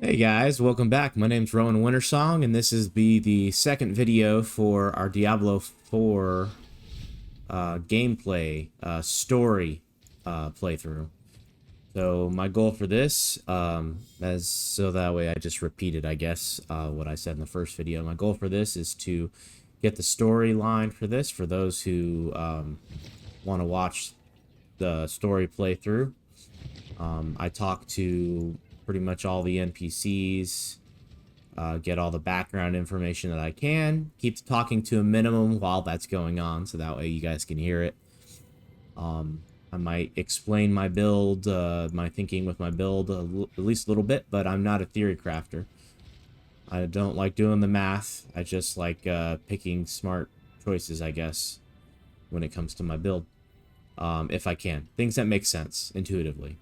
Hey guys, welcome back. My name's Rowan Wintersong, and this is the second video for our Diablo 4 gameplay story playthrough. So my goal for this, as so that way I just repeated, I guess, what I said in the first video. My goal for this is to get the storyline for this for those who want to watch the story playthrough. I talked to pretty much all the NPCs, get all the background information that I can, keep talking to a minimum while that's going on, so that way you guys can hear it. I might explain my build, my thinking with my build at least a little bit, but I'm not a theory crafter. I don't like doing the math. I just like picking smart choices, I guess, when it comes to my build, if I can. Things that make sense intuitively.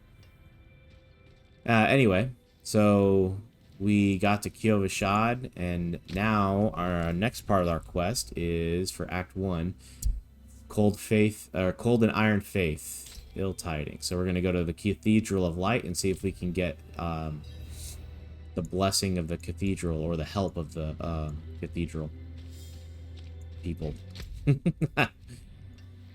Anyway, so we got to Kyovashad, and now our next part of our quest is for Act 1, Cold and Iron Faith, Ill Tidings. So we're going to go to the Cathedral of Light and see if we can get the blessing of the cathedral, or the help of the cathedral people.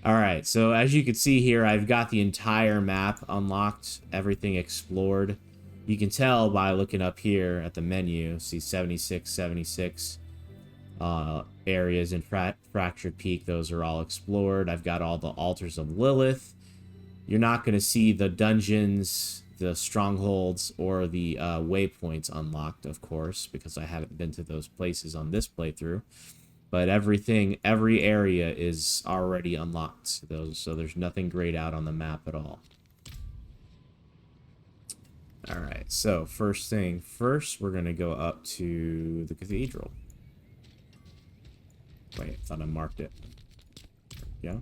Alright, so as you can see here, I've got the entire map unlocked, everything explored. You can tell by looking up here at the menu, see 76 areas in Fractured Peak. Those are all explored. I've got all the altars of Lilith. You're not going to see the dungeons, the strongholds, or the waypoints unlocked, of course, because I haven't been to those places on this playthrough. But every area is already unlocked. So there's nothing grayed out on the map at all. Alright, so first thing first, we're going to go up to the cathedral. Wait, I thought I marked it. Yeah.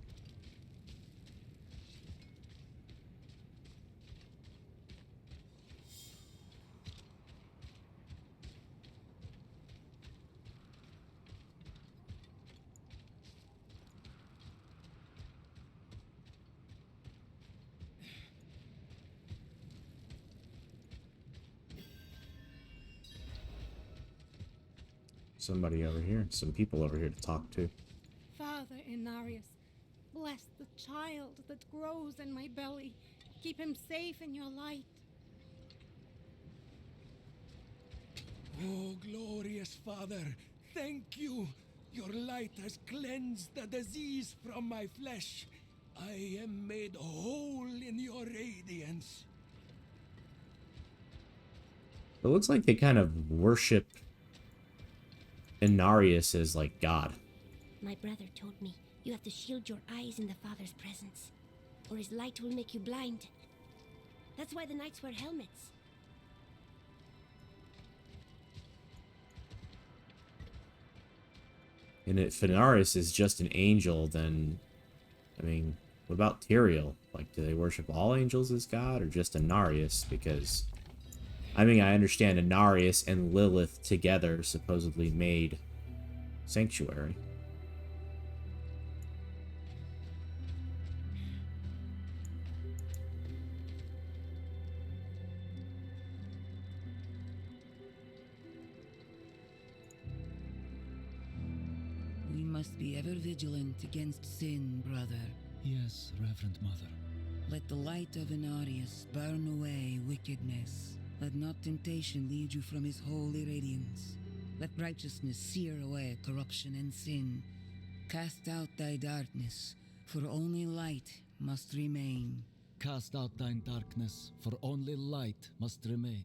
Somebody over here, some people over here to talk to. Father Inarius, bless the child that grows in my belly. Keep him safe in your light. Oh, glorious Father, thank you. Your light has cleansed the disease from my flesh. I am made whole in your radiance. It looks like they kind of worship Inarius as like God. My brother told me you have to shield your eyes in the Father's presence, or his light will make you blind. That's why the knights wear helmets. And if Inarius is just an angel, then, I mean, what about Tyrael? Like, do they worship all angels as God, or just Inarius? Because, I mean, I understand Inarius and Lilith together supposedly made Sanctuary. We must be ever vigilant against sin, brother. Yes, Reverend Mother. Let the light of Inarius burn away wickedness. Let not temptation lead you from his holy radiance. Let righteousness sear away corruption and sin. Cast out thy darkness, for only light must remain. Cast out thine darkness, for only light must remain.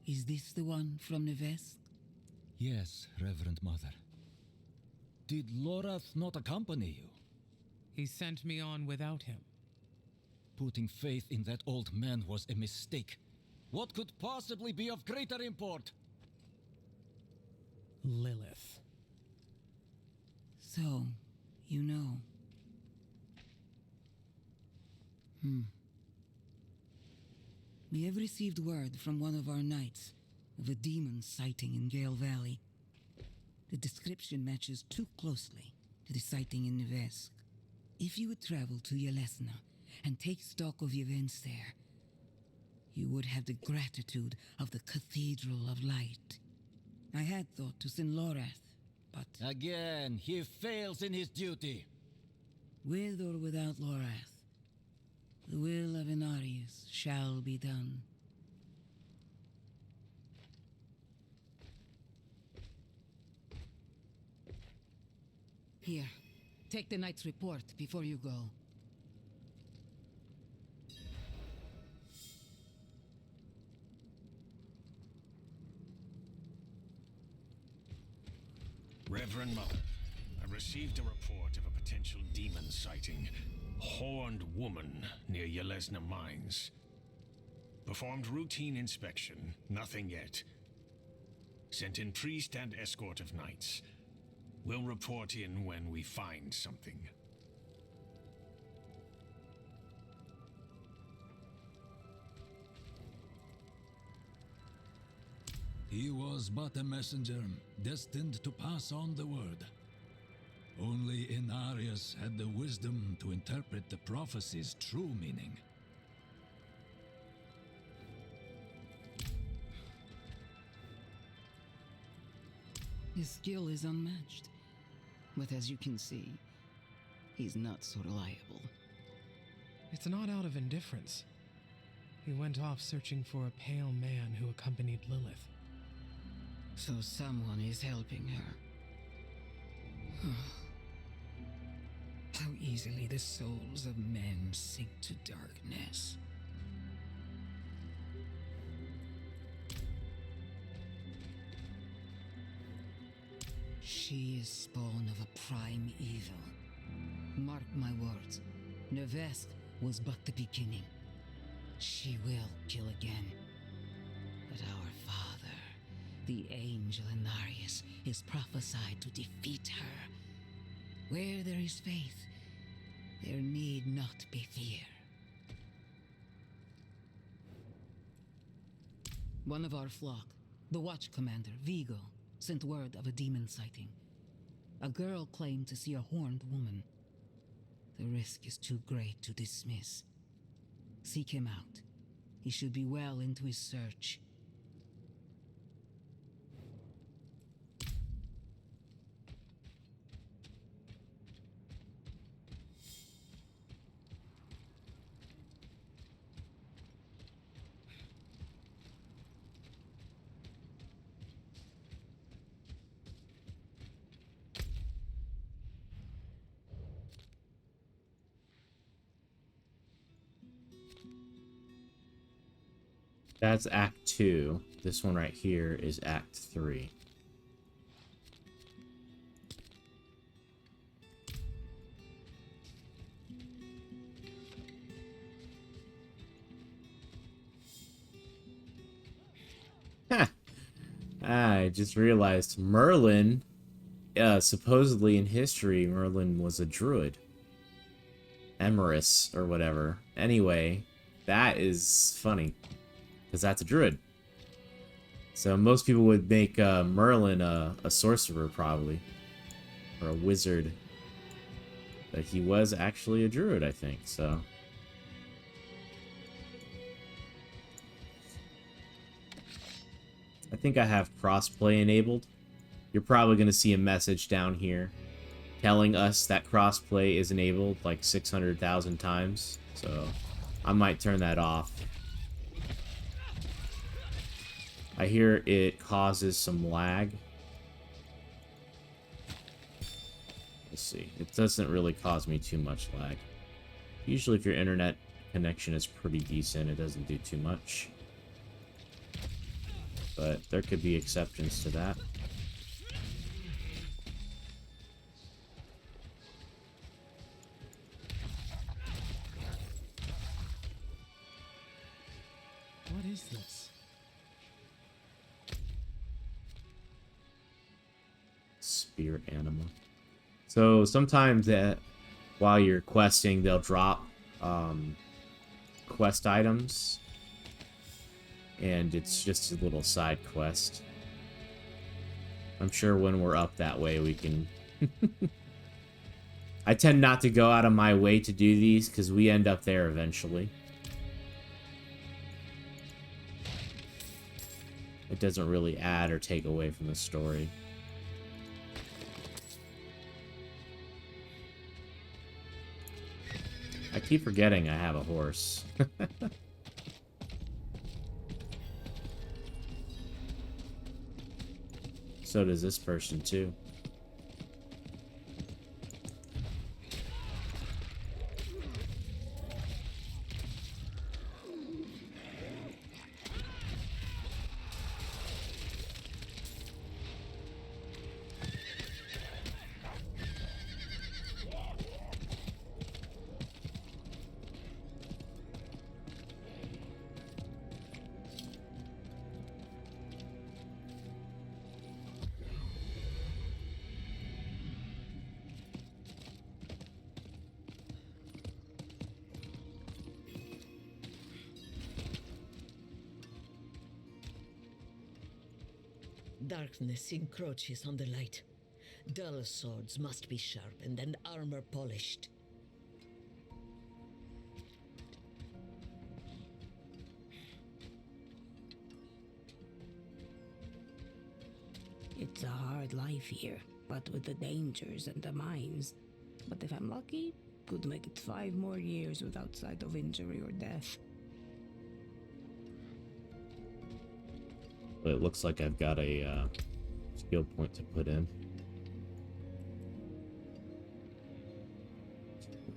Is this the one from Nevesk? Yes, Reverend Mother. Did Lorath not accompany you? He sent me on without him. Putting faith in that old man was a mistake. What could possibly be of greater import? Lilith. So, you know. We have received word from one of our knights of a demon sighting in Gale Valley. The description matches too closely to the sighting in Nevesk. If you would travel to Yelesna and take stock of the events there, you would have the gratitude of the Cathedral of Light. I had thought to send Lorath, but Again, he fails in his duty. with or without Lorath, the will of Inarius shall be done. Here, take the knight's report before you go. Reverend Mother, I received a report of a potential demon sighting. Horned woman near Yelesna Mines. Performed routine inspection, nothing yet. Sent in priest and escort of knights. We'll report in when we find something. He was but a messenger, destined to pass on the word. Only Inarius had the wisdom to interpret the prophecy's true meaning. His skill is unmatched, but as you can see, he's not so reliable. It's not out of indifference. He went off searching for a pale man who accompanied Lilith. So someone is helping her. How easily the souls of men sink to darkness. She is spawn of a prime evil. Mark my words, Nevest was but the beginning. She will kill again. But our father, the angel Inarius, is prophesied to defeat her. Where there is faith, there need not be fear. One of our flock, the watch commander, Vigo, sent word of a demon sighting. A girl claimed to see a horned woman. The risk is too great to dismiss. Seek him out. He should be well into his search. That's Act 2. This one right here is Act 3. I just realized Merlin, supposedly in history, Merlin was a druid. Emerus, or whatever. Anyway, that is funny. Because that's a druid. So most people would make Merlin a sorcerer, probably. Or a wizard. But he was actually a druid, I think, so... I think I have crossplay enabled. You're probably going to see a message down here telling us that crossplay is enabled like 600,000 times. So I might turn that off. I hear it causes some lag. Let's see. It doesn't really cause me too much lag. Usually if your internet connection is pretty decent, it doesn't do too much. But there could be exceptions to that. What is this? Spirit anima. So sometimes while you're questing, they'll drop quest items. And it's just a little side quest. I'm sure when we're up that way we can... I tend not to go out of my way to do these because we end up there eventually. it doesn't really add or take away from the story. I keep forgetting I have a horse. So does this person too. Darkness encroaches on the light. Dull swords must be sharpened and armor polished. It's a hard life here, but with the dangers and the mines. But if I'm lucky, could make it 5 more years without sight of injury or death. But it looks like I've got a skill point to put in.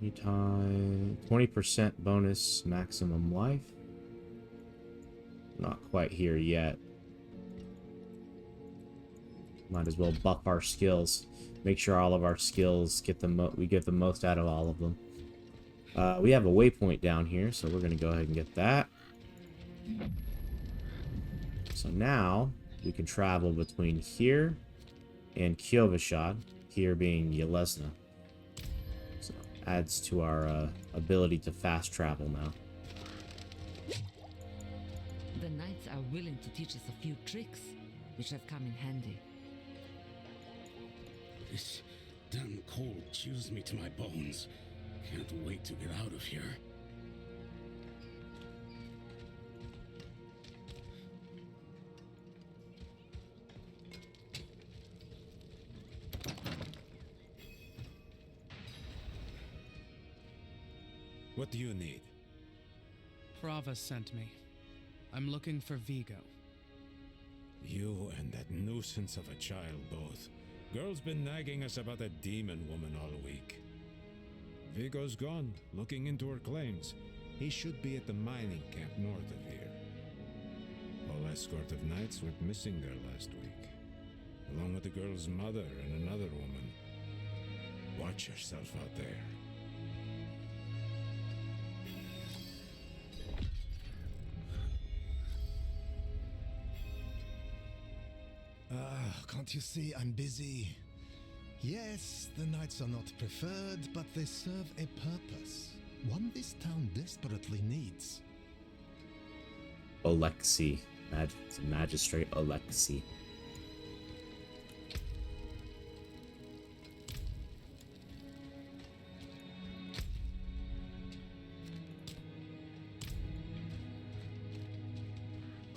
20% bonus maximum life. Not quite here yet. Might as well buff our skills. Make sure all of our skills get we get the most out of all of them. We have a waypoint down here, so we're gonna go ahead and get that. So now we can travel between here and Kyovashad, here being Yelesna. So adds to our ability to fast travel now. The knights are willing to teach us a few tricks, which have come in handy. This damn cold chews me to my bones. Can't wait to get out of here. What do you need? Prava sent me. I'm looking for Vigo. You and that nuisance of a child both. Girl's been nagging us about a demon woman all week. Vigo's gone, looking into her claims. He should be at the mining camp north of here. Whole escort of knights went missing there last week, along with the girl's mother and another woman. Watch yourself out there. Can't you see I'm busy? Yes, the knights are not preferred, but they serve a purpose. One this town desperately needs. Alexi. It's a magistrate Alexi.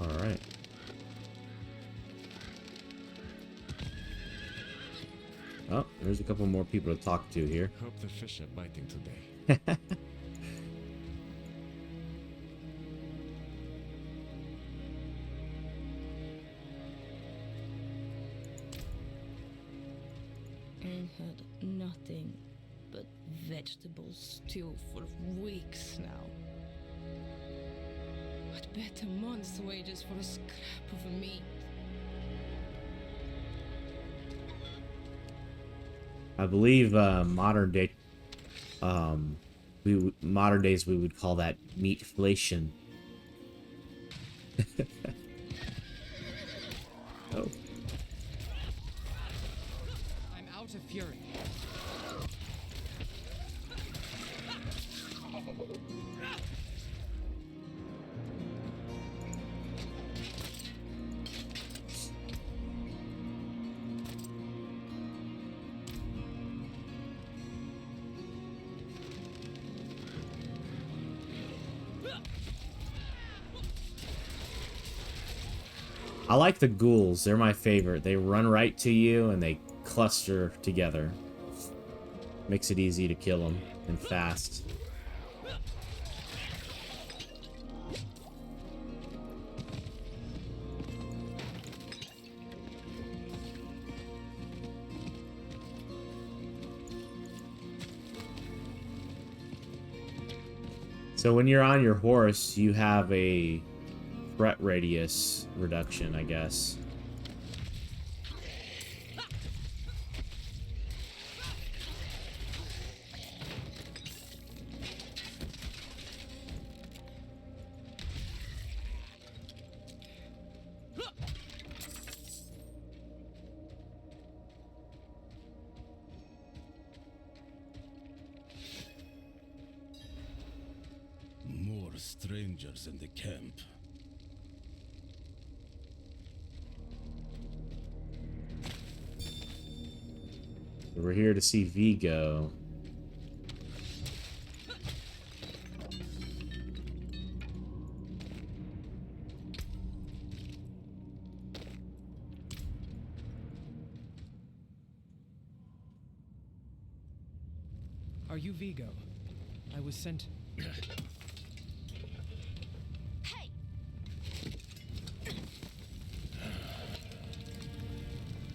Alright. Oh, there's a couple more people to talk to here. Hope the fish are biting today. I've had nothing but vegetable stew for weeks now. I'd bet a month's wages for a scrap of meat. I believe modern days we would call that meatflation. Oh. I'm out of fury. I like the ghouls. They're my favorite. They run right to you and they cluster together. Makes it easy to kill them and fast. So when you're on your horse, you have a threat radius reduction, I guess. More strangers in the camp. We're here to see Vigo. Are you Vigo? I was sent. Hey!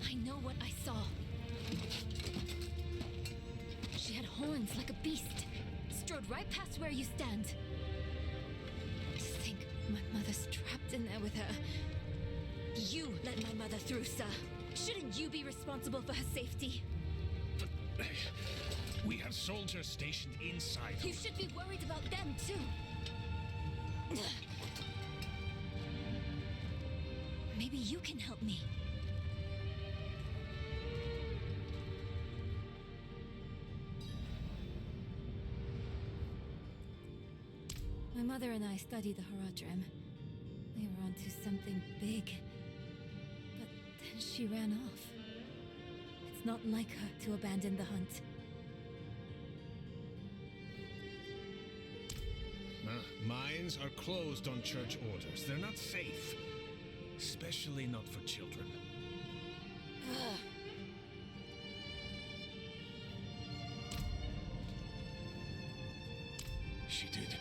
I know what I saw. She had horns like a beast, strode right past where you stand. To think my mother's trapped in there with her. You let my mother through, sir. Shouldn't you be responsible for her safety? We have soldiers stationed inside. You should be worried about them, too. Maybe you can help me. My mother and I studied the Horadrim. We were onto something big. But then she ran off. It's not like her to abandon the hunt. Mines are closed on church orders. They're not safe. Especially not for children. She did.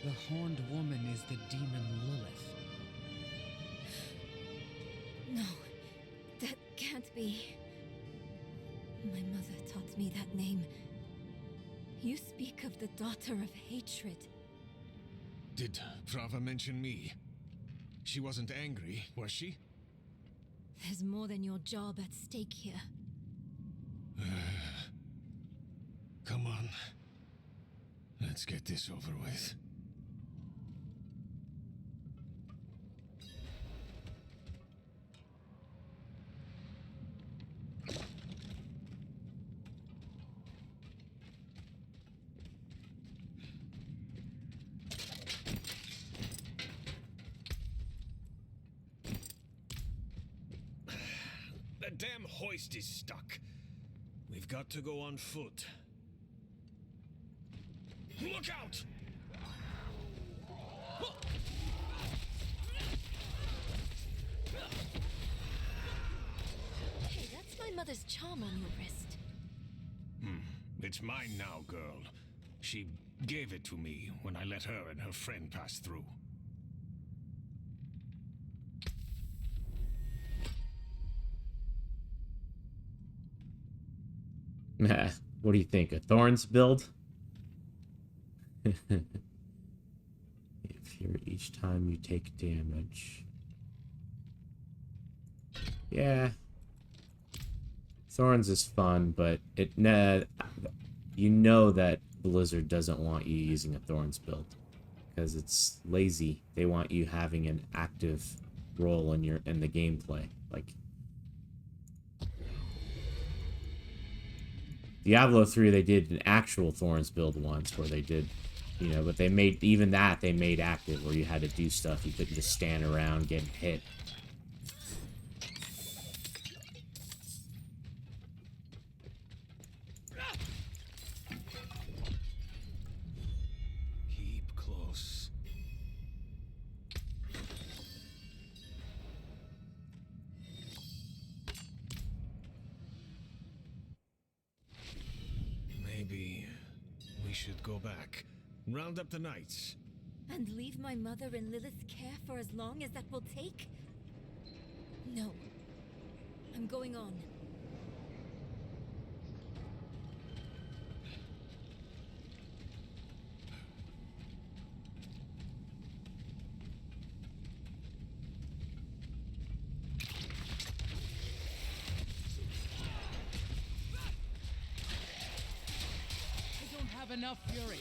The horned woman is the demon Lilith. No, that can't be. My mother taught me that name. You speak of the daughter of hatred. Did Prava mention me? She wasn't angry, was she? There's more than your job at stake here. Come on. Let's get this over with. The damn hoist is stuck. We've got to go on foot. Look out! Hey, that's my mother's charm on your wrist. It's mine now, girl. She gave it to me when I let her and her friend pass through. What do you think? A Thorns build? If you're each time you take damage. Yeah. Thorns is fun, but it you know that Blizzard doesn't want you using a Thorns build because it's lazy. They want you having an active role in the gameplay. Like Diablo 3, they did an actual Thorns build once where they did, you know, but they made, even that they made active where you had to do stuff. You couldn't just stand around getting hit. Keep close. we should go back. Round up the knights. And leave my mother in Lilith's care for as long as that will take? No. I'm going on. I don't have enough fury.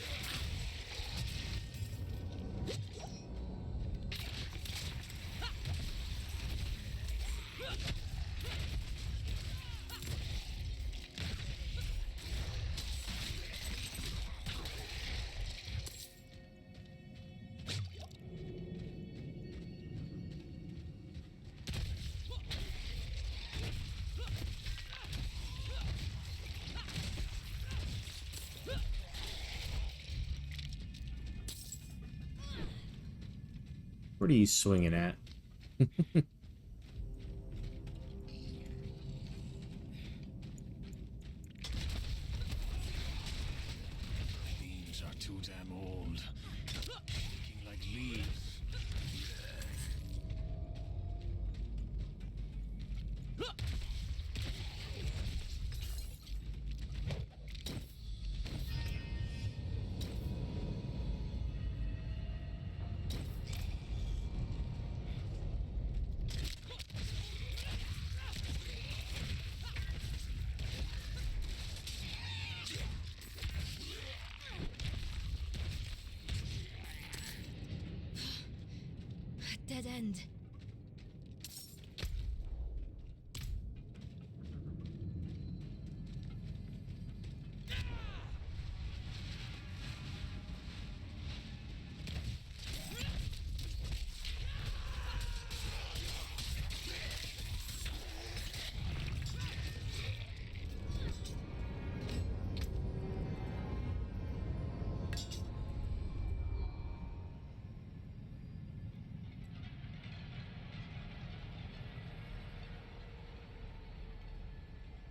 What are you swinging at? Beams are too damn old. Shaking like leaves. Dead end.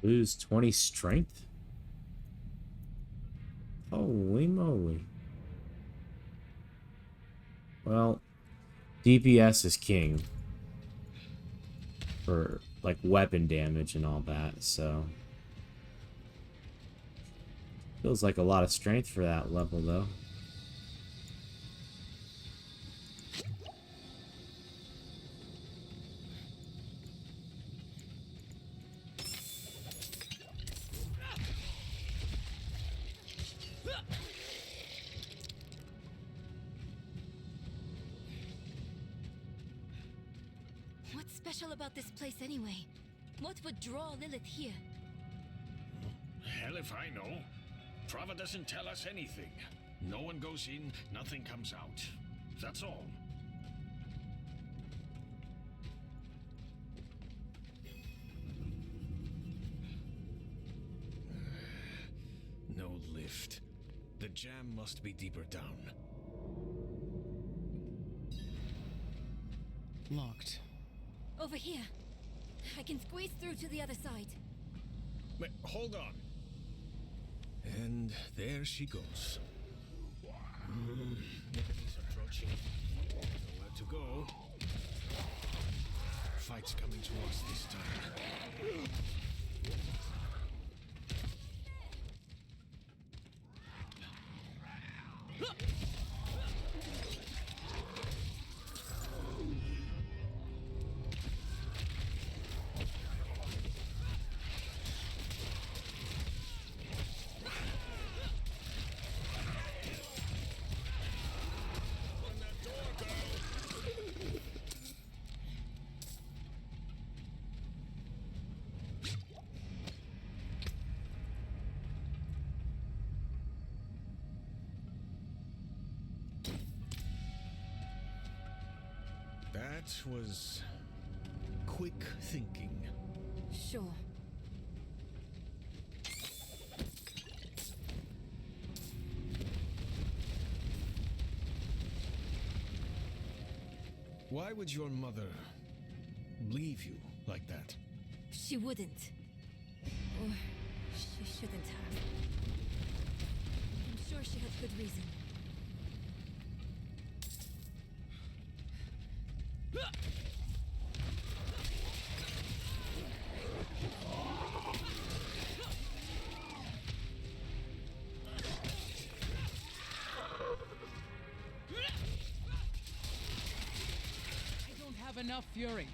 Lose 20 strength? Holy moly. Well, DPS is king. For, like, weapon damage and all that, so... Feels like a lot of strength for that level, though. What's special about this place anyway? What would draw Lilith here? Hell if I know. Prava doesn't tell us anything. No one goes in, nothing comes out. That's all. No lift. The jam must be deeper down. Locked. Over here. I can squeeze through to the other side. Wait, hold on. And there she goes. Enemies approaching. Nowhere to go. Fight's coming to us this time. That was quick thinking. Sure. Why would your mother leave you like that? She wouldn't. Or she shouldn't have. I'm sure sure she had good reason. I don't have enough fury.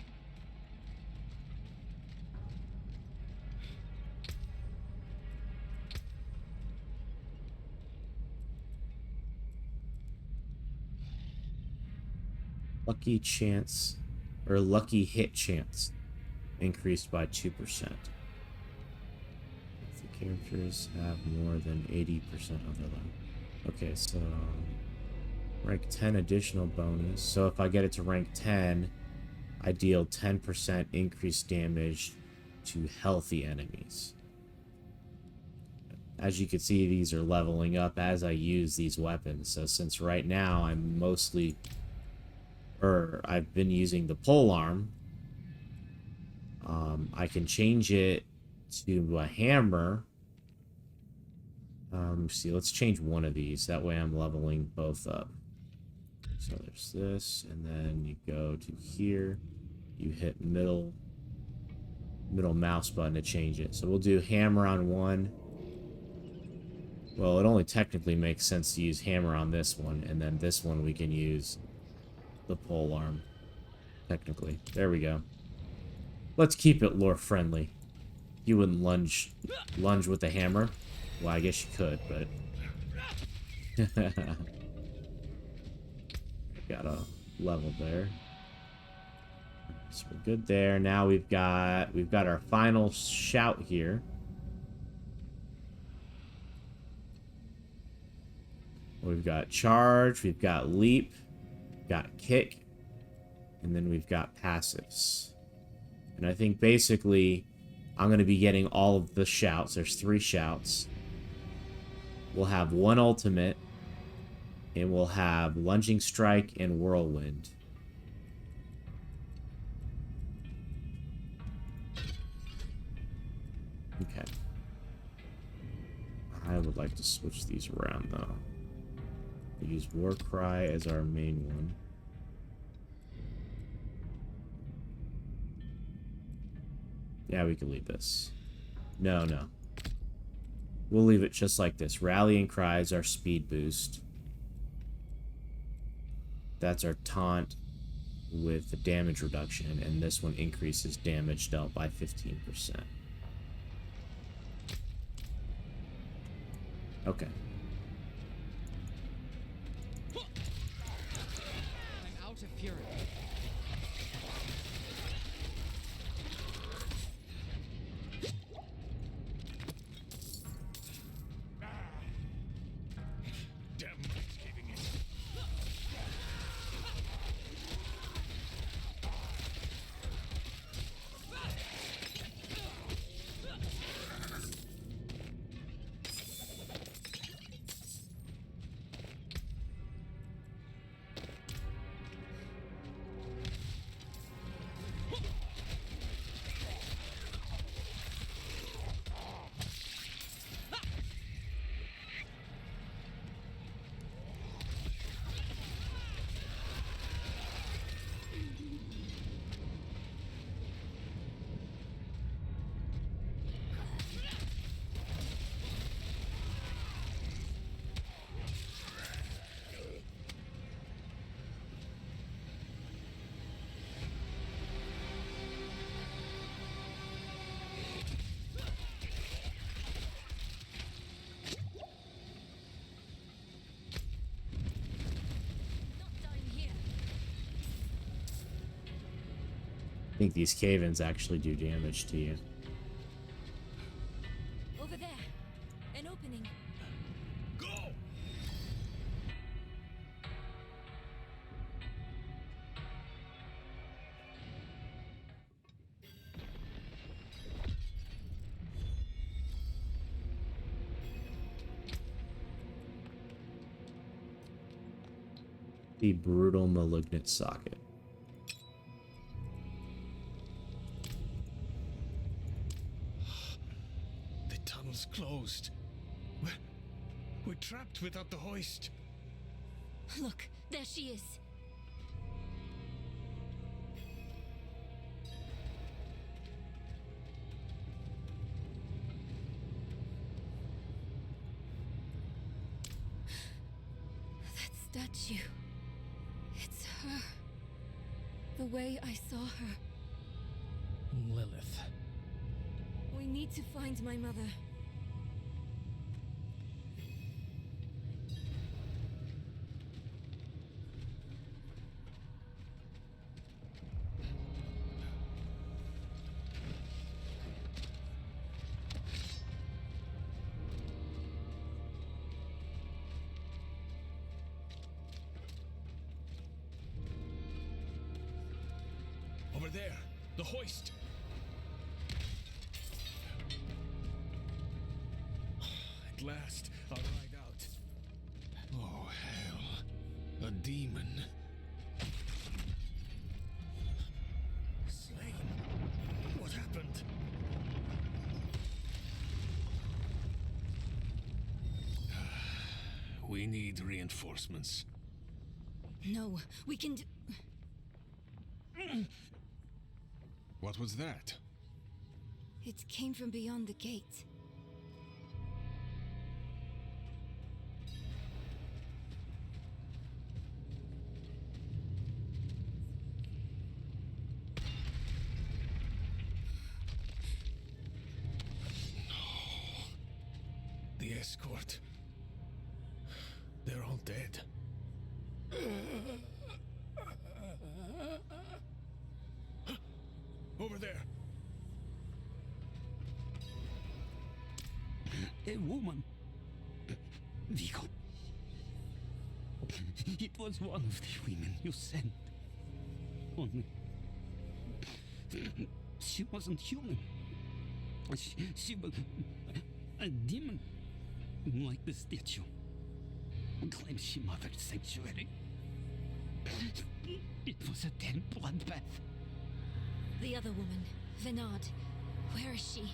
Lucky chance, or lucky hit chance, increased by 2%. If the characters have more than 80% of their life. Okay, so rank 10 additional bonus. So if I get it to rank 10, I deal 10% increased damage to healthy enemies. As you can see, these are leveling up as I use these weapons. So since right now I'm mostly, or I've been using the polearm, I can change it to a hammer. See, let's change one of these. That way I'm leveling both up. So there's this, and then you go to here. You hit middle mouse button to change it. So we'll do hammer on one. Well, it only technically makes sense to use hammer on this one, and then this one we can use the polearm. Technically. There we go. Let's keep it lore friendly. You wouldn't lunge with the hammer. Well, I guess you could, but got a level there. So we're good there. Now we've got our final shout here. We've got charge, we've got leap, we've got kick, and then we've got passives. And I think basically I'm going to be getting all of the shouts. There's 3 shouts. We'll have 1 ultimate, and we'll have lunging strike and whirlwind. Okay. I would like to switch these around though. We use war cry as our main one. Yeah, we can leave this. No. We'll leave it just like this. Rallying cry is our speed boost. That's our taunt with the damage reduction, and this one increases damage dealt by 15%. Okay. I'm out of fury. Damn right's caving in. I think these cave-ins actually do damage to you. Over there. An opening. Go! The brutal malignant socket. The tunnel's closed. We're trapped without the hoist. Look, there she is. That statue. It's her. The way I saw her. Lilith. We need to find my mother. Over there, the hoist. At last, a ride out. Oh, hell. A demon. Slain. What happened? We need reinforcements. No, we can do... What was that? It came from beyond the gate. The escort. They're all dead. Over there. A woman. Vigo. It was one of the women you sent. Only... she wasn't human. She was a demon. Like the statue. Claims she mothered sanctuary. It was a damn bloodbath. The other woman, Venard. Where is she?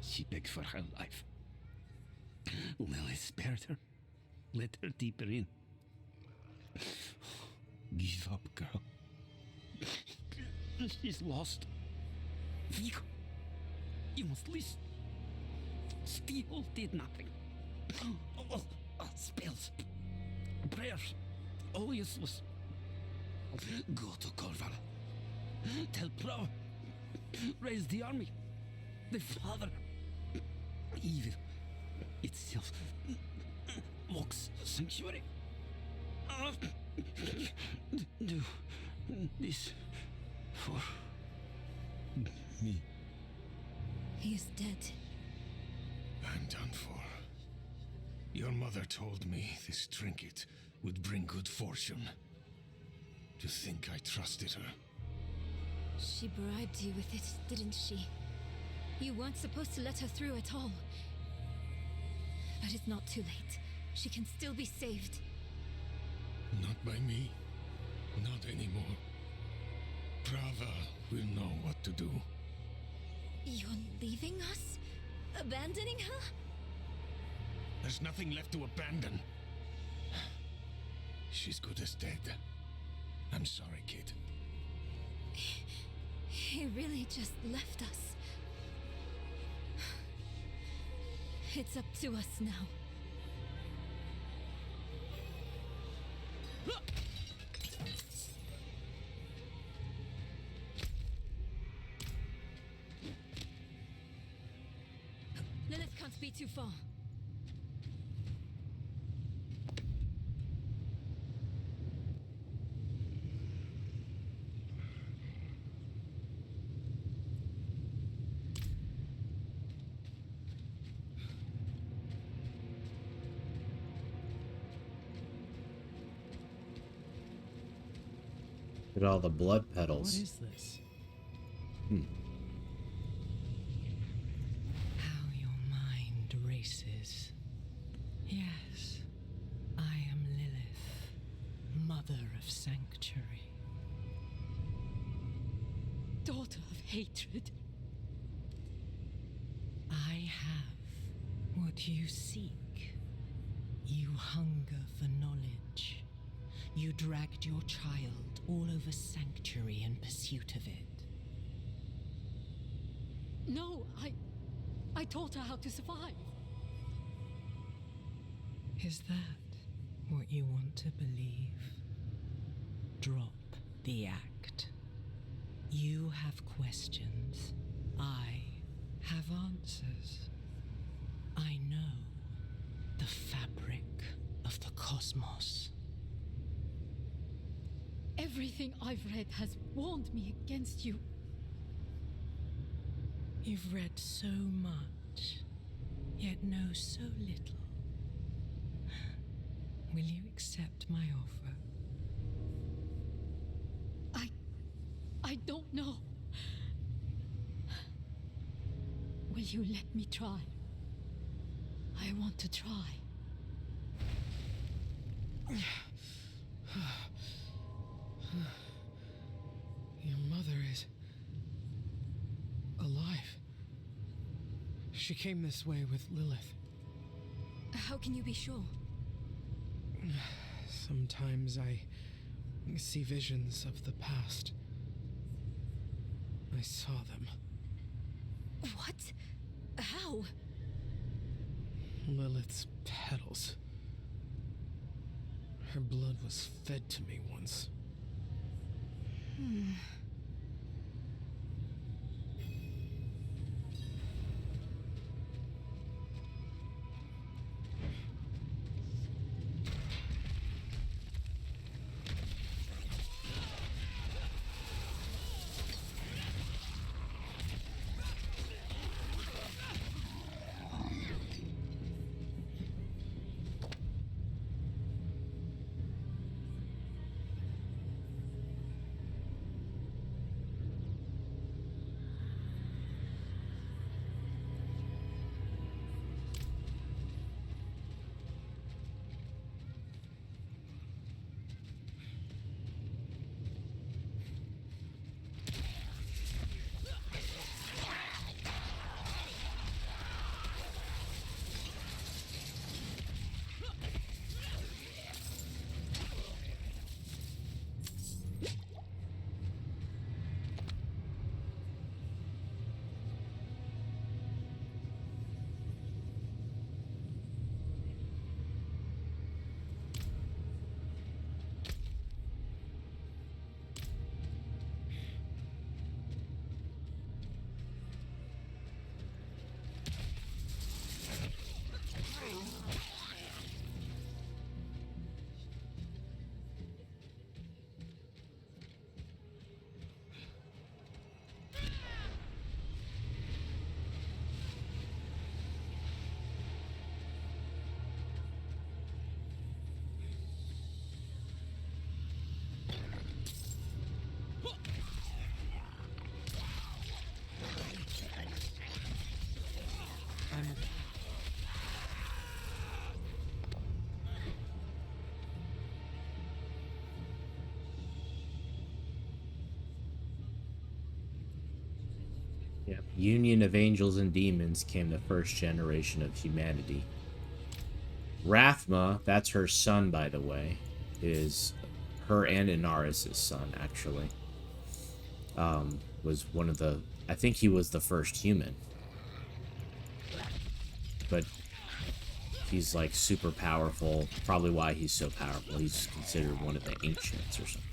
She begged for her life. Lily spared her. Let her deeper in. Give up, girl. She's lost. Vigo, you must listen. Steel did nothing. Spells. Prayers. All useless. Go to Corval. Tell Pro. Raise the army. The father. Evil itself. Mocks sanctuary. Do this for me. He is dead. I'm done for. Your mother told me this trinket would bring good fortune. To think I trusted her. She bribed you with it, didn't she? You weren't supposed to let her through at all. But it's not too late. She can still be saved. Not by me. Not anymore. Prava will know what to do. You're leaving us? Abandoning her? There's nothing left to abandon. She's good as dead. I'm sorry, kid. He really just left us. It's up to us now. Lilith can't be too far. Look at all the blood petals. What is this? How your mind races. Yes, I am Lilith, mother of sanctuary. Daughter of hatred. I have What you seek. You hunger for knowledge. You dragged your child all over Sanctuary in pursuit of it. No, I taught her how to survive. Is that what you want to believe? Drop the act. You have questions. I have answers. I know the fabric of the cosmos. Everything I've read has warned me against you. You've read so much, yet know so little. Will you accept my offer? I don't know. Will you let me try? I want to try. Your mother is alive. She came this way with Lilith. How can you be sure? Sometimes I see visions of the past. I saw them. What? How? Lilith's petals. Her blood was fed to me once. Yep. Union of angels and demons came the first generation of humanity. Rathma, that's her son, by the way, is her and Inaris' son, actually. Was one of the... I think he was the first human. But he's, like, super powerful. Probably why he's so powerful. He's considered one of the ancients or something.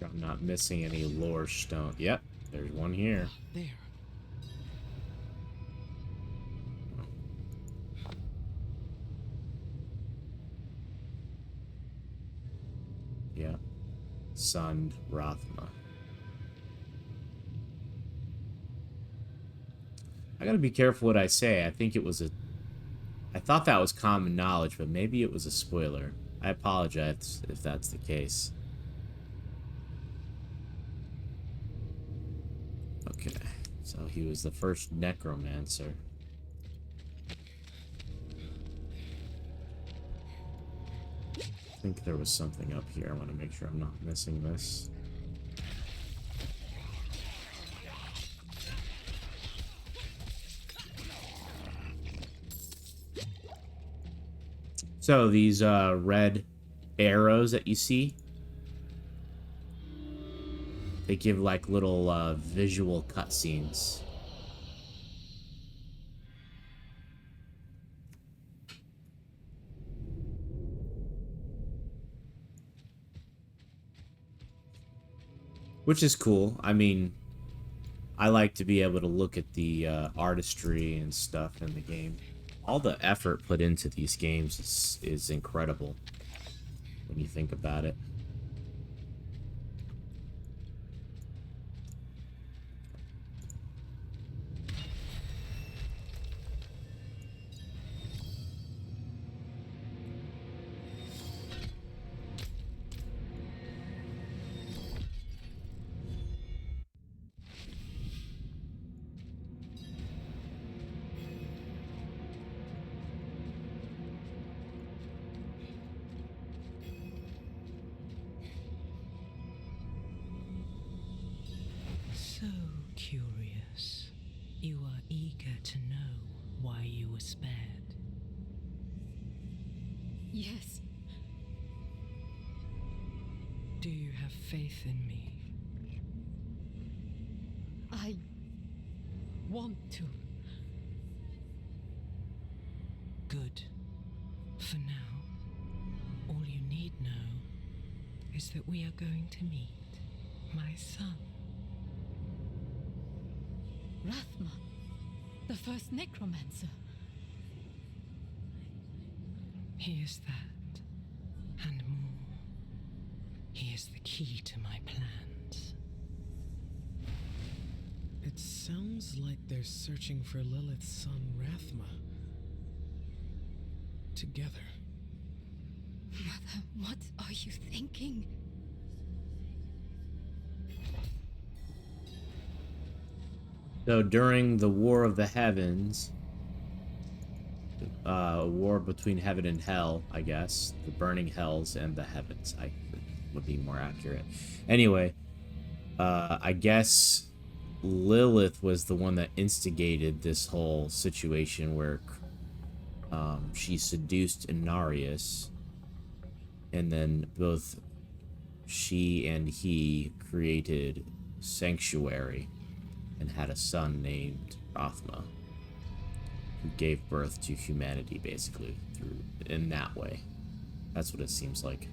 I'm not missing any lore stone. Yep, there's one here. There. son Rathma. I gotta be careful what I say. I think it was a... I thought that was common knowledge, but maybe it was a spoiler. I apologize if that's the case. Okay, so he was the first necromancer. I think there was something up here. I want to make sure I'm not missing this. So these red arrows that you see, they give like little visual cutscenes. Which is cool. I mean, I like to be able to look at the artistry and stuff in the game. All the effort put into these games is incredible when you think about it. So curious. You are eager to know why you were spared. Yes. Do you have faith in me? I want to. Good. For now, all you need know is that we are going to meet my son. Rathma, the first necromancer. He is that, and more. He is the key to my plans. It sounds like they're searching for Lilith's son, Rathma. Together. Mother, what are you thinking? So during the War of the Heavens, a war between heaven and hell, I guess, the burning hells and the heavens, would be more accurate. Anyway, I guess Lilith was the one that instigated this whole situation where she seduced Inarius, and then both she and he created Sanctuary and had a son named Rathma, who gave birth to humanity, basically, in that way. That's what it seems like.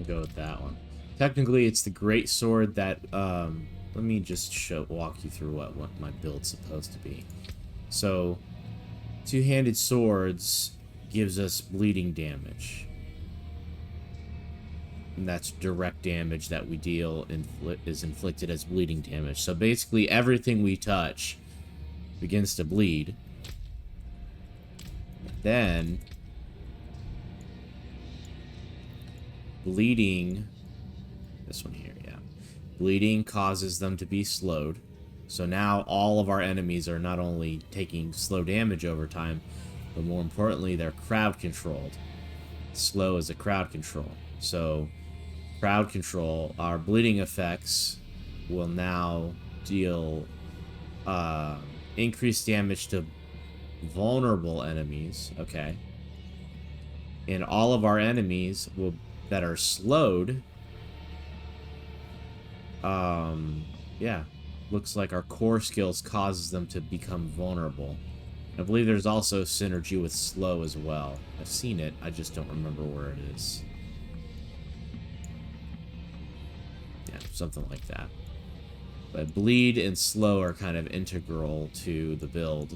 Go with that one. Technically, it's the great sword that let me just walk you through what my build's supposed to be. So, two-handed swords gives us bleeding damage. And that's direct damage that we deal is inflicted as bleeding damage. So basically everything we touch begins to bleed. Then bleeding, this one here, yeah. Bleeding causes them to be slowed. So now all of our enemies are not only taking slow damage over time, but more importantly, they're crowd controlled. Slow is a crowd control. So crowd control, our bleeding effects will now deal increased damage to vulnerable enemies. Okay. And all of our enemies that are slowed, yeah, looks like our core skills causes them to become vulnerable. I believe there's also synergy with slow as well. I've seen it, I just don't remember where it is. Yeah, something like that. But bleed and slow are kind of integral to the build.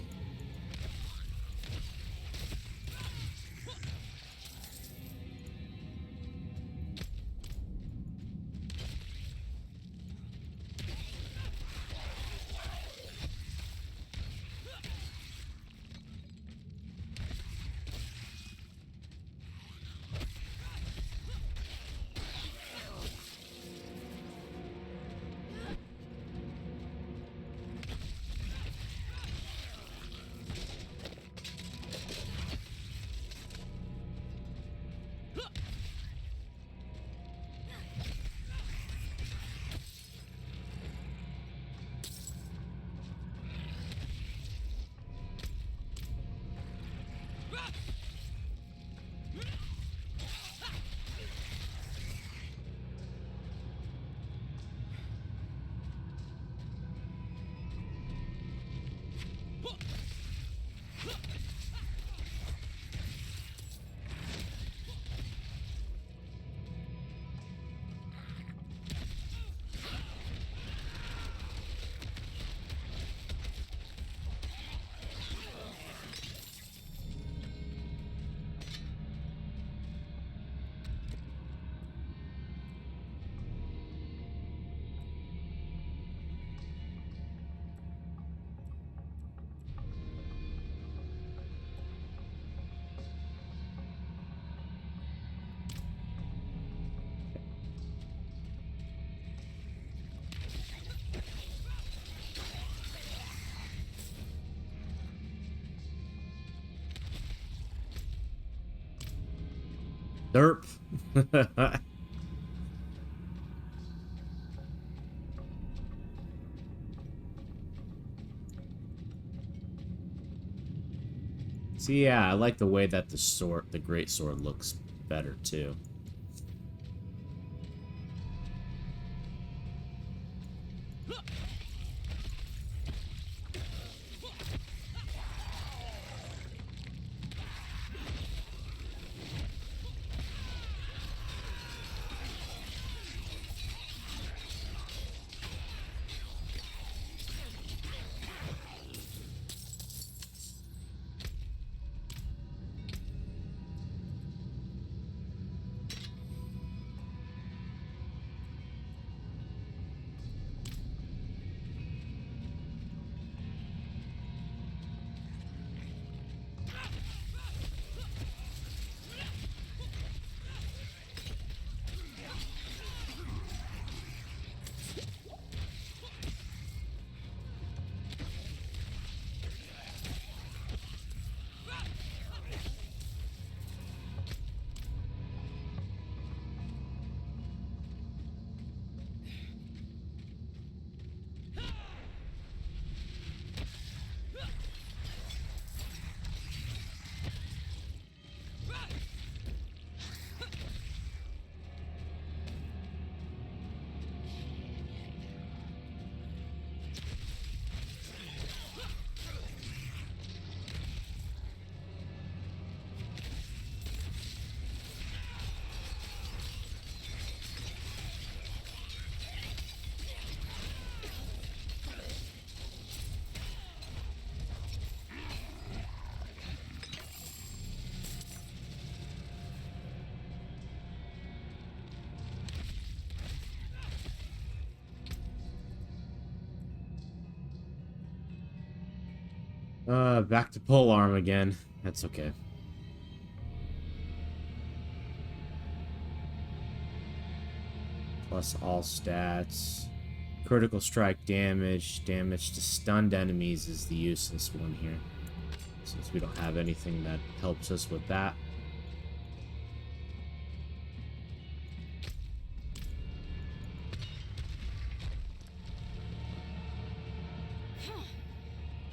Derp. See, yeah, I like the way that the great sword looks better too. Back to polearm again. That's okay. Plus all stats. Critical strike damage. Damage to stunned enemies is the useless one here, since we don't have anything that helps us with that.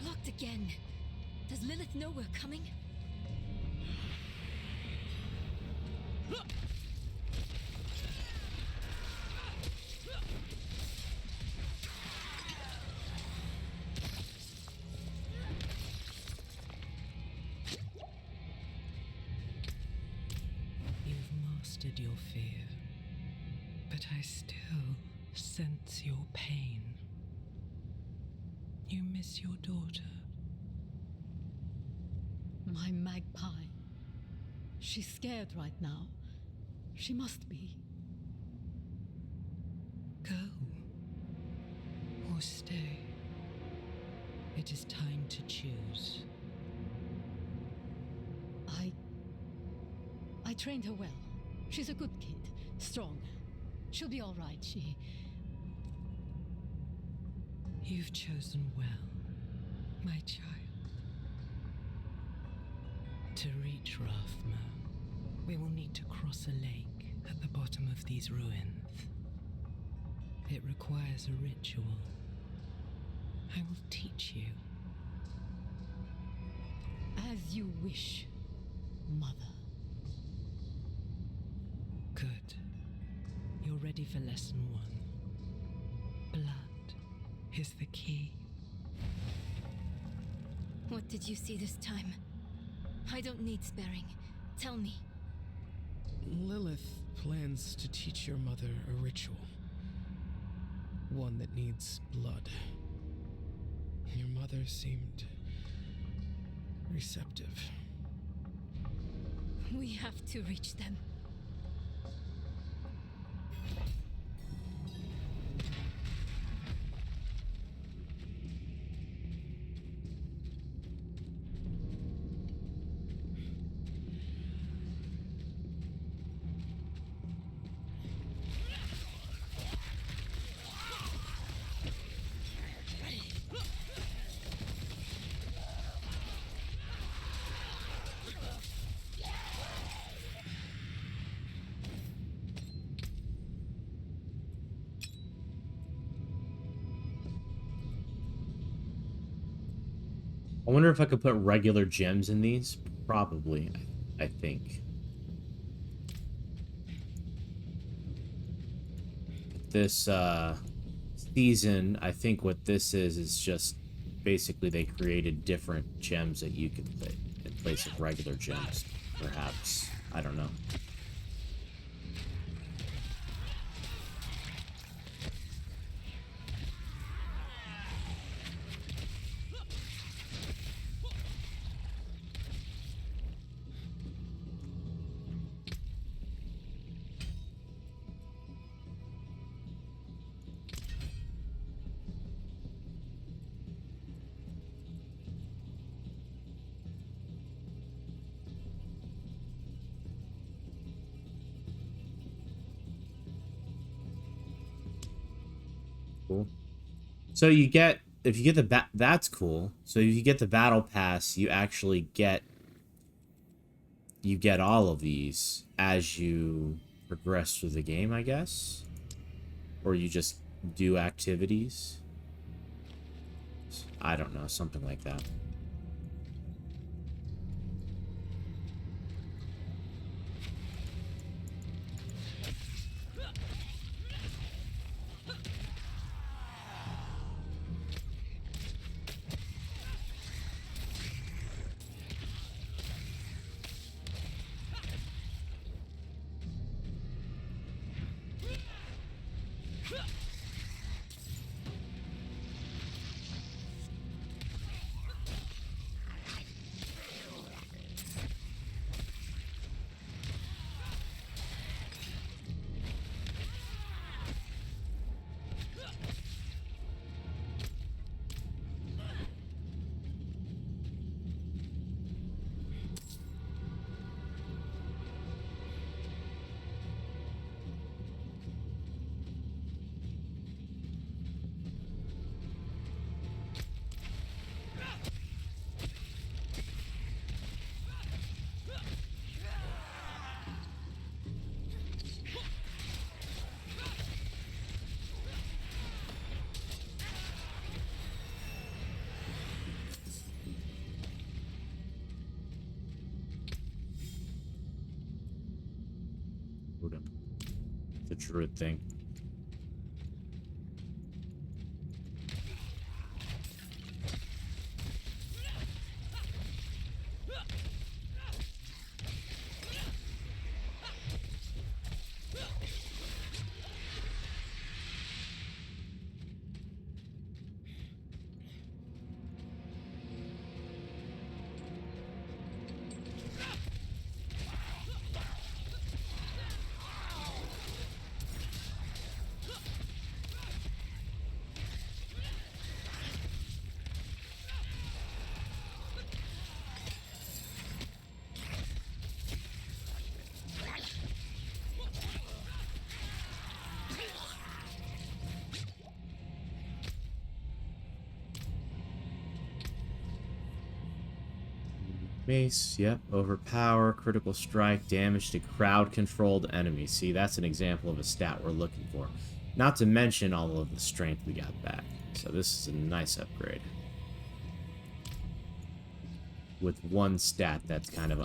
Blocked again. Does Lilith know we're coming? You've mastered your fear, but I still sense your pain. You miss your daughter. My magpie. She's scared right now. She must be. Go. Or stay. It is time to choose. I trained her well. She's a good kid. Strong. She'll be all right. You've chosen well, my child. To reach Rathma, we will need to cross a lake at the bottom of these ruins. It requires a ritual. I will teach you. As you wish, Mother. Good. You're ready for lesson 1. Blood is the key. What did you see this time? I don't need sparing. Tell me. Lilith plans to teach your mother a ritual. One that needs blood. Your mother seemed receptive. We have to reach them. I wonder if I could put regular gems in these. Probably, I think. This season, I think what this is just basically they created different gems that you can put in place of regular gems. Perhaps. I don't know. Cool. So you get, if you get the that's cool. So if you get the battle pass, you actually get all of these as you progress through the game, I guess, or you just do activities. I don't know, something like that. druid thing. Mace, yep. Overpower, critical strike, damage to crowd-controlled enemies. See, that's an example of a stat we're looking for. Not to mention all of the strength we got back. So this is a nice upgrade. With one stat that's kind of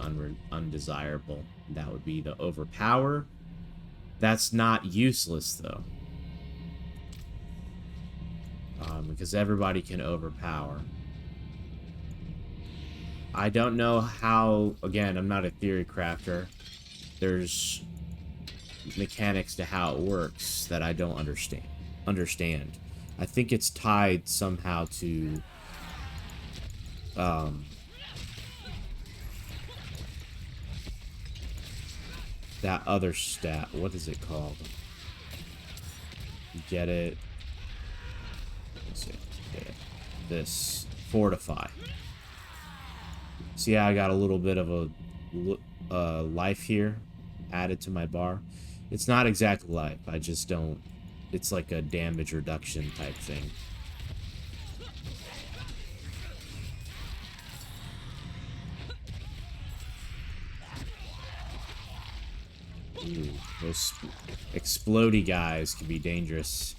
undesirable. That would be the overpower. That's not useless, though. Because everybody can overpower. I don't know how, again, I'm not a theory crafter. There's mechanics to how it works that I don't understand. I think it's tied somehow to that other stat. What is it called? Get it? Let's see. Get it. This. Fortify. So yeah, I got a little bit of a life here added to my bar. It's not exactly life. I just don't... It's like a damage reduction type thing. Ooh, those explodey guys can be dangerous.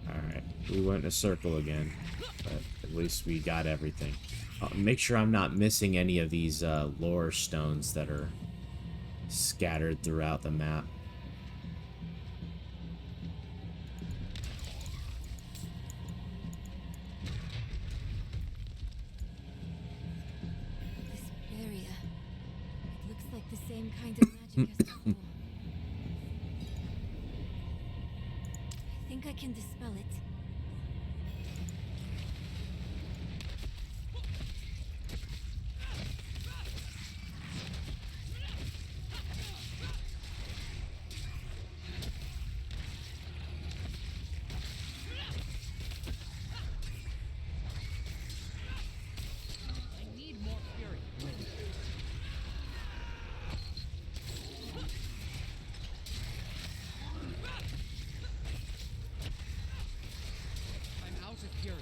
Alright, we went in a circle again, but at least we got everything. Make sure I'm not missing any of these lore stones that are scattered throughout the map. Same kind of magic as before. I think I can dispel it. I need more fury. I'm out of fury.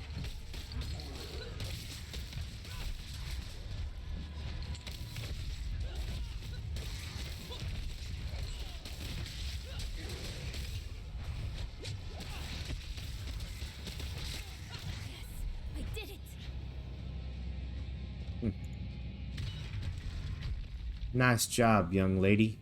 I did it. Nice job, young lady.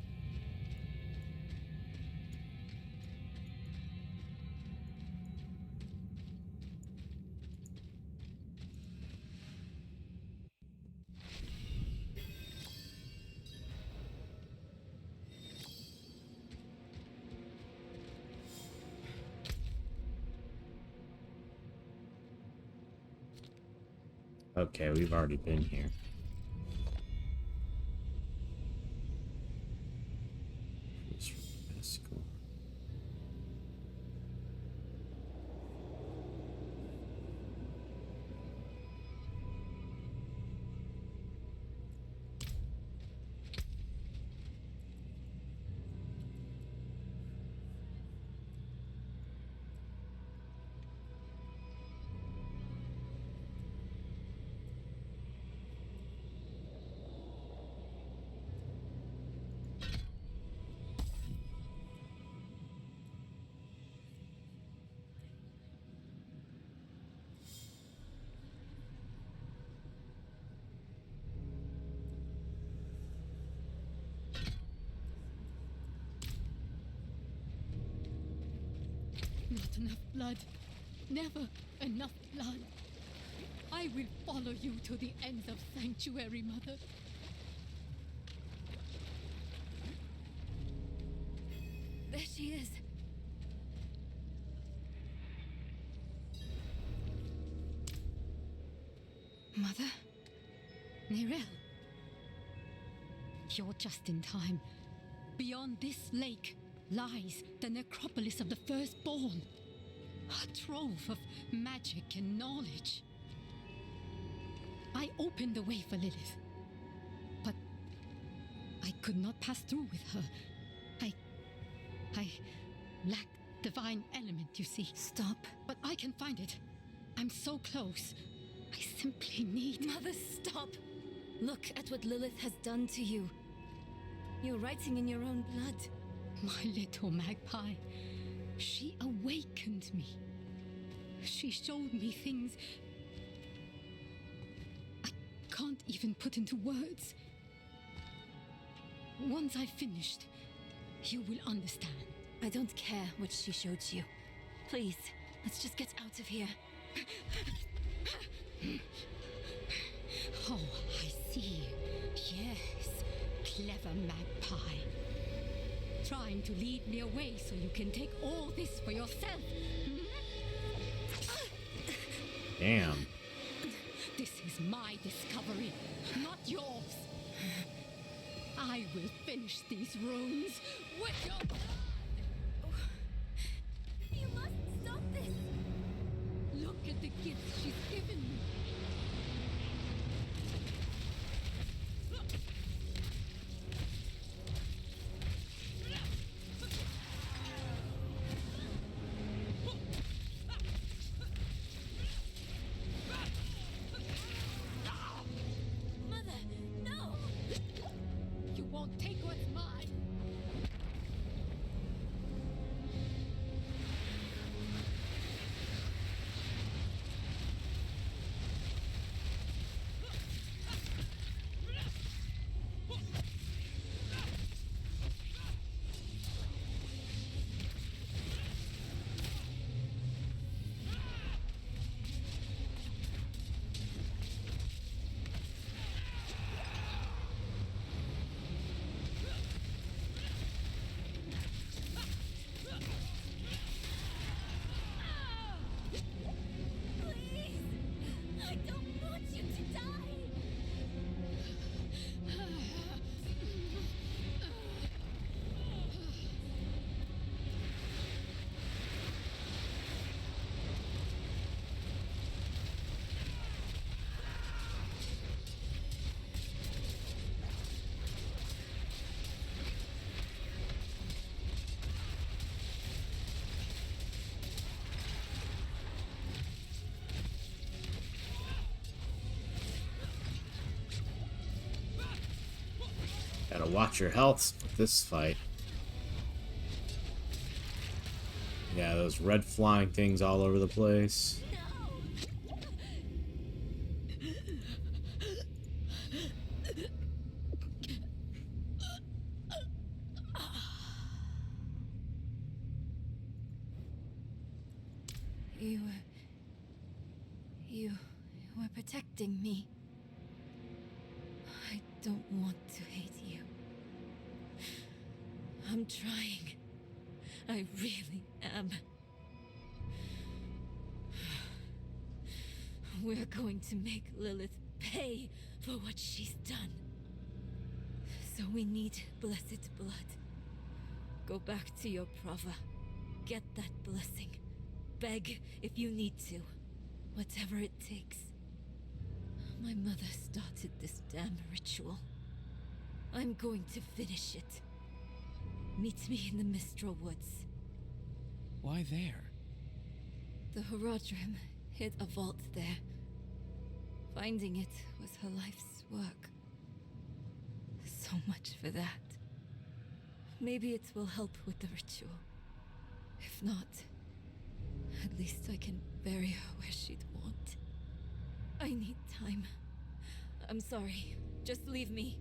Okay, we've already been here. That's cool. Not enough blood. Never enough blood. I will follow you to the ends of Sanctuary, Mother. There she is. Mother? Nerel? You're just in time. Beyond this lake lies the necropolis of the firstborn. A trove of magic and knowledge. I opened the way for Lilith, but I could not pass through with her. I lack divine element, you see. Stop. But I can find it. I'm so close. I simply need... Mother, stop! Look at what Lilith has done to you. You're writing in your own blood. My little magpie. She awakened me. She showed me things I can't even put into words. Once I've finished, you will understand. I don't care what she showed you. Please, let's just get out of here. Oh, I see. Yes, clever magpie. Trying to lead me away so you can take all this for yourself. Damn. This is my discovery, not yours. I will finish these runes with your blood. You must stop this. Look at the gifts she's given me. Mother, no! You won't take what's mine. Please! I don't want you to die! Gotta watch your health with this fight. Yeah, those red flying things all over the place. You were protecting me. I don't want to hate you. I'm trying. I really am. We're going to make Lilith pay for what she's done. So we need blessed blood. Go back to your Prava. Get that blessing. Beg if you need to. Whatever it takes. My mother started this damn ritual. I'm going to finish it. Meet me in the Mistral Woods. Why there? The Horadrim hid a vault there. Finding it was her life's work. So much for that. Maybe it will help with the ritual. If not, at least I can bury her where she'd want. I need time. I'm sorry. Just leave me.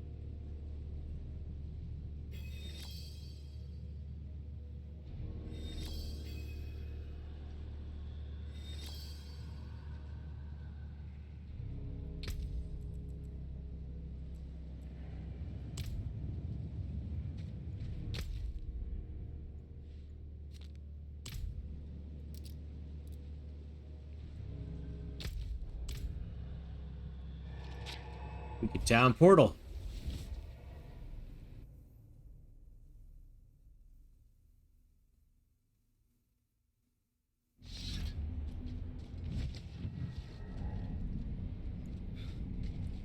Wicked Town portal.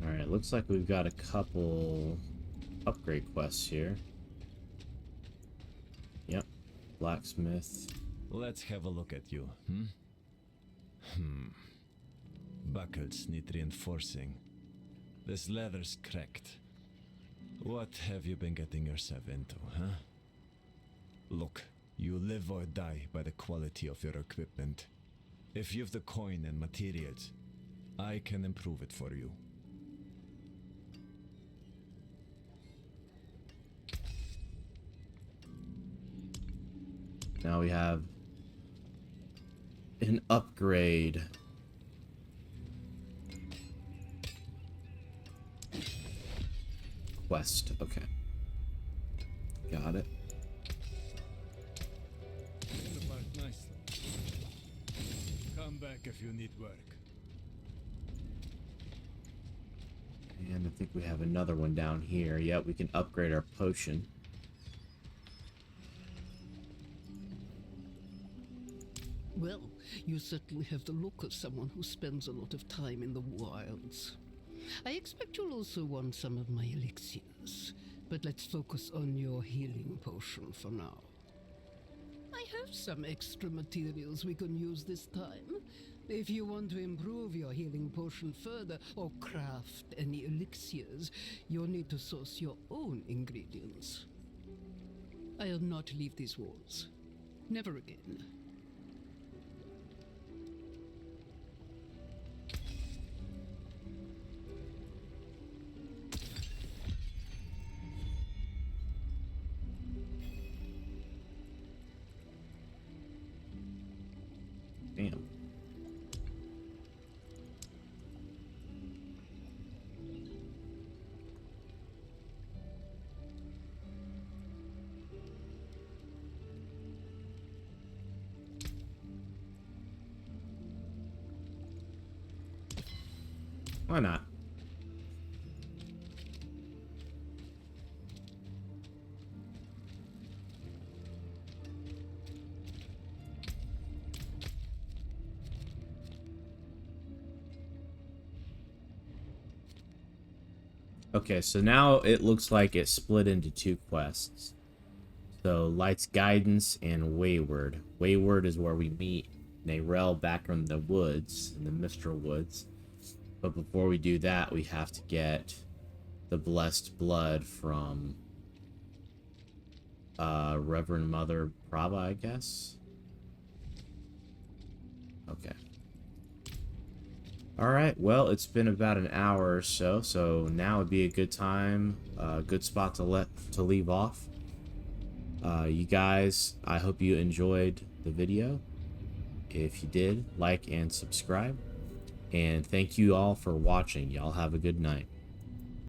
Alright, looks like we've got a couple upgrade quests here. Yep. Blacksmith. Let's have a look at you, Buckles need reinforcing. This leather's cracked. What have you been getting yourself into, huh? Look, you live or die by the quality of your equipment. If you've the coin and materials, I can improve it for you. Now we have an upgrade. Quest. Okay. Got it. Come back if you need work. And I think we have another one down here. Yep, we can upgrade our potion. Well, you certainly have the look of someone who spends a lot of time in the wilds. I expect you'll also want some of my elixirs, but let's focus on your healing potion for now. I have some extra materials we can use this time. If you want to improve your healing potion further or craft any elixirs, you'll need to source your own ingredients. I'll not leave these walls. Never again. Damn. Why not? Okay, so now it looks like it split into two quests. So Light's Guidance and Wayward. Wayward is where we meet Narelle back in the woods, in the Mistral Woods. But before we do that, we have to get the Blessed Blood from Reverend Mother Prava, I guess. Okay. Alright, well, it's been about an hour or so, so now would be a good time, good spot to leave off. You guys, I hope you enjoyed the video. If you did, like and subscribe. And thank you all for watching. Y'all have a good night.